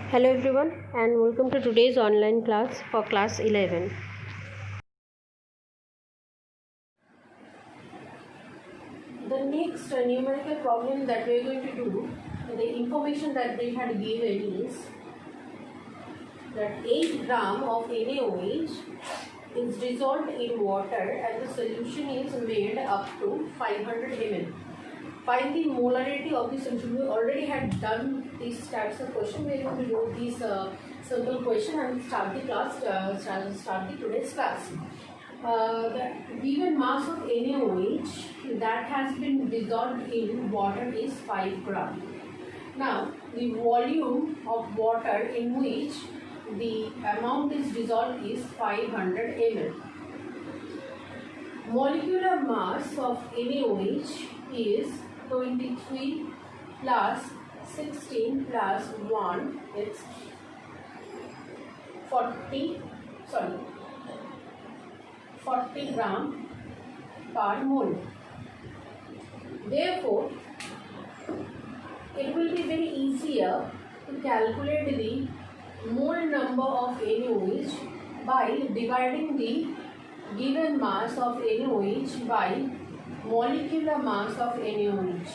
Hello everyone and welcome to today's online class for class 11. The next numerical problem that we are going to do, the information that they had given is that 8 gram of NaOH is dissolved in water and the solution is made up to 500 ml. Find the molarity of the solution. We already had done these types of question. We are going to do this simple question and start the class. Start the today's class. The given mass of NaOH that has been dissolved in water is 5 gram. Now the volume of water in which the amount is dissolved is 500 ml. Molecular mass of NaOH is 23 plus 16 plus 1, it's 40 gram per mole. Therefore, it will be very easier to calculate the mole number of NaOH by dividing the given mass of NaOH by molecular mass of NaOH.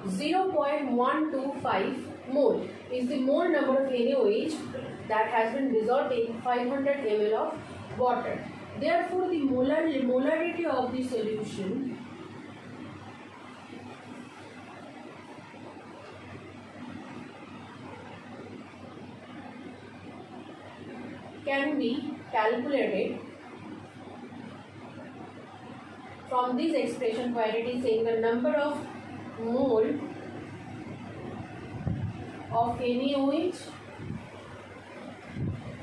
Zero 0.125 mole is the mole number of NaOH that has been dissolved in 500 ml of water. Therefore, the molarity of the solution can be calculated from this expression where it is saying the number of mole of NaOH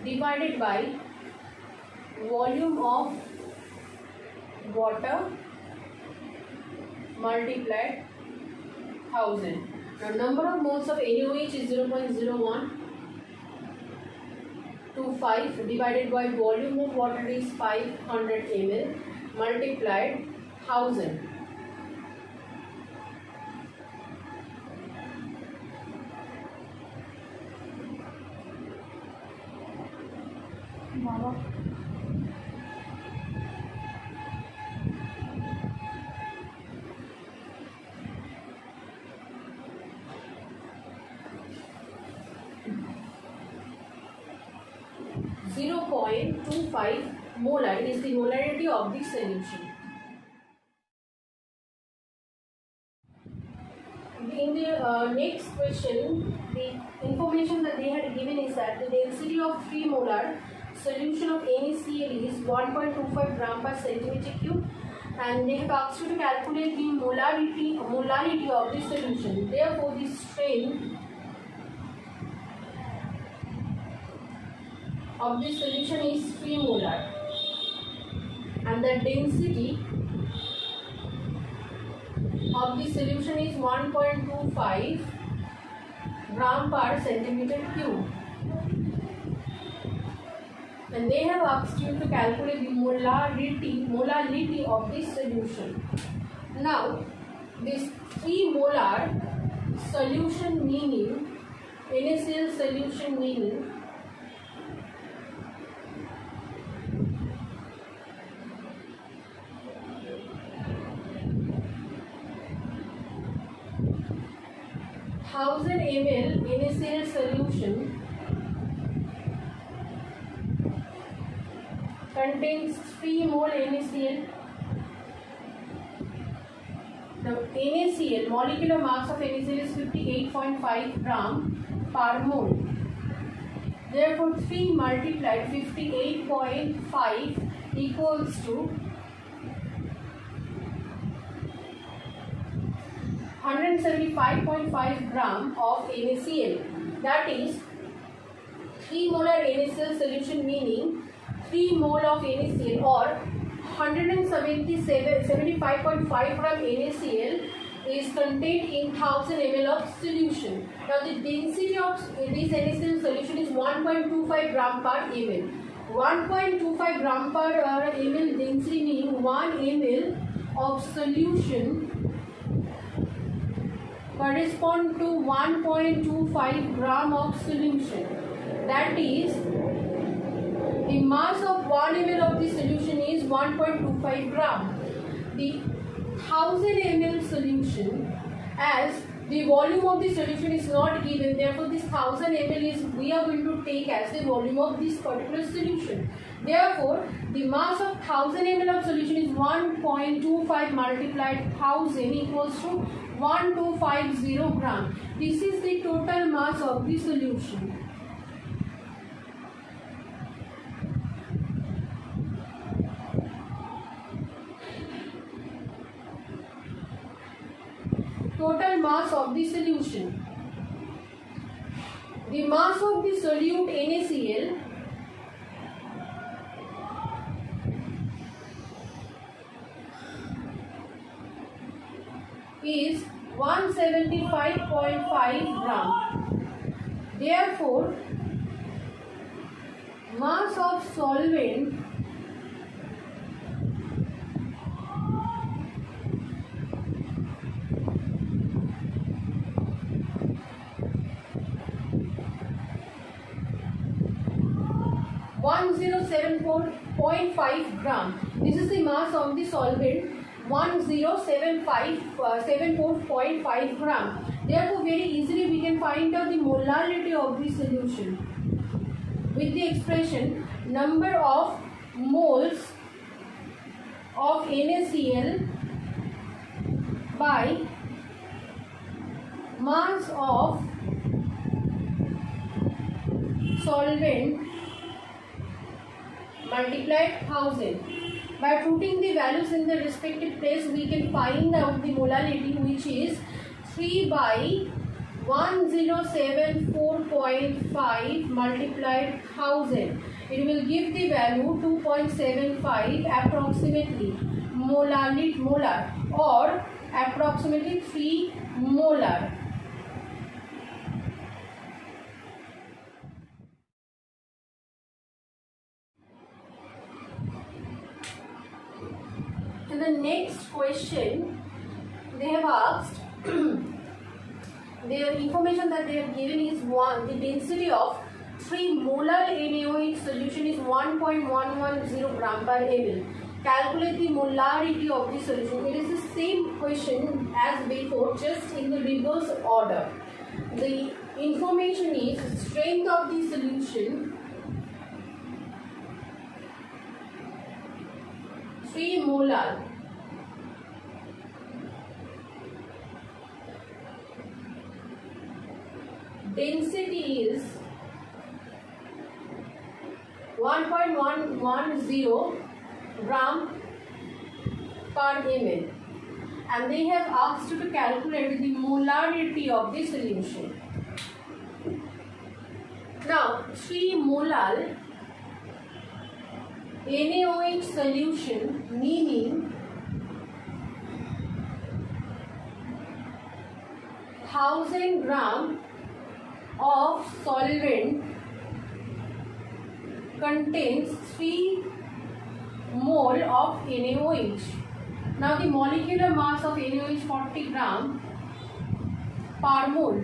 divided by volume of water multiplied 1000. Now number of moles of NaOH is 0.0125 divided by volume of water is 500 ml multiplied 1000. Mama. 0.25 molar is the molarity of the solution. In the next question, the information that they had given is that the density of 3 molar solution of NaCl is 1.25 gram per centimeter cube, and they have asked you to calculate the molarity of the solution. Therefore, the strength of the solution is 3 molar and the density of the solution is 1.25 gram per centimeter cube, and they have asked you to calculate the molarity of this solution. Now this 3 molar solution meaning NaCl solution meaning thousand ml NaCl solution contains 3 mole NaCl. The NaCl molecular mass of NaCl is 58.5 gram per mole. Therefore, 3 multiplied 58.5 equals to 175.5 gram of NaCl. That is 3 molar NaCl solution meaning 3 mole of NaCl or 175.5 gram NaCl is contained in 1000 ml of solution. Now the density of this NaCl solution is 1.25 gram per ml. 1.25 gram per ml density meaning 1 ml of solution correspond to 1.25 gram of solution. That is, the mass of 1 ml of the solution is 1.25 gram. The 1000 ml solution, as the volume of the solution is not given, therefore this 1000 ml is we are going to take as the volume of this particular solution. Therefore, the mass of 1000 ml of solution is 1.25 multiplied 1000 equals to 1250 gram. This is the total mass of the solution. Total mass of the solution. The mass of the solute NaCl is 175.5 gram. Therefore, mass of solvent .5 gram. This is the mass of the solvent 7.5 gram. Therefore, very easily we can find out the molarity of the solution with the expression number of moles of NaCl by mass of solvent multiplied 1000. By putting the values in the respective place, we can find out the molarity, which is 3 by 1074.5 multiplied 1000. It will give the value 2.75 approximately molar or approximately 3 molar. In the next question, they have asked, the information that they have given is the density of 3 molar NaOH solution is 1.110 gram per ml. Calculate the molarity of the solution. It is the same question as before, just in the reverse order. The information is strength of the solution 3 molar. Density is 1.110 gram per ml, and they have asked to calculate the molarity of the solution. Now, 3 molar NaOH solution meaning 1000 gram of solvent contains 3 mole of NaOH. Now the molecular mass of NaOH 40 gram per mole.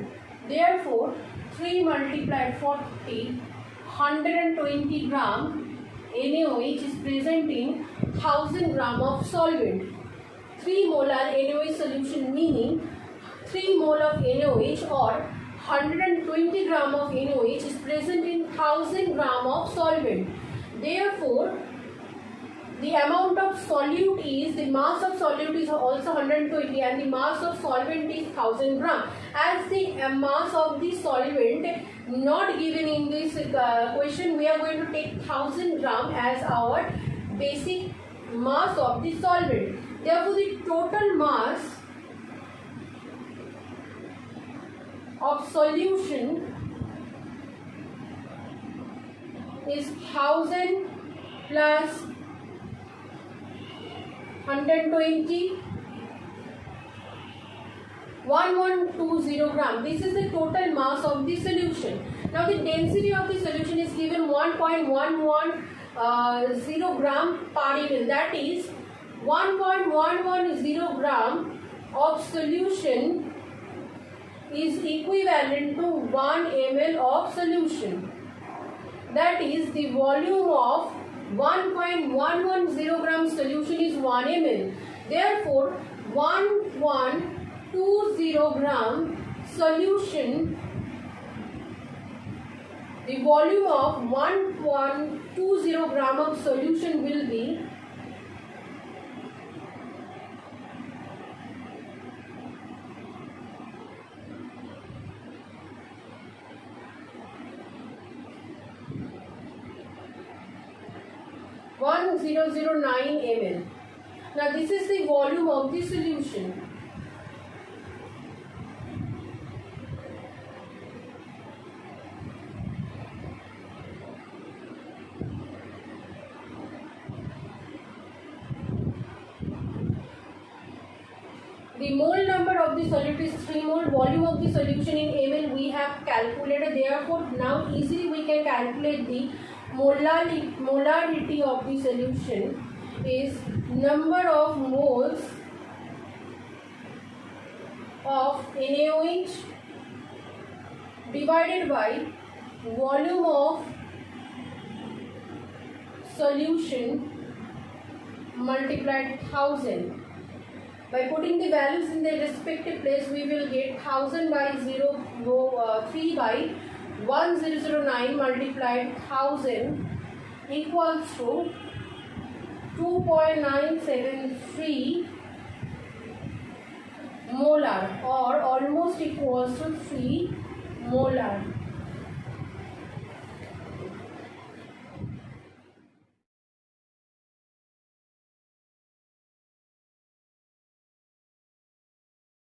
Therefore, 3 multiplied 40, 120 gram NaOH is present in 1000 gram of solvent. 3 molar NaOH solution meaning 3 mole of NaOH or 120 gram of NaOH is present in 1000 gram of solvent. Therefore, the amount of solute is, the mass of solute is also 120 and the mass of solvent is 1000 gram. As the mass of the solvent not given in this question, we are going to take 1000 gram as our basic mass of the solvent. Therefore, the total mass of solution is 1000 plus 120 1120 gram. This is the total mass of the solution. Now the density of the solution is given 1.110 gram per ml. That is 1.110 gram of solution is equivalent to 1 ml of solution. That is, the volume of 1.110 gram solution is 1 ml. Therefore, 1120 gram solution, the volume of 1120 gram of solution will be 1009 ml. Now this is the volume of the solution. The mole number of the solute is 3 mole. Volume of the solution in ml we have calculated. Therefore, now easily we can calculate the molarity of the solution is number of moles of NaOH divided by volume of solution multiplied 1000. By putting the values in their respective place, we will get 1000 by 3 by 1009 multiplied 1000 equals to 2.973 molar, or almost equals to 3 molar.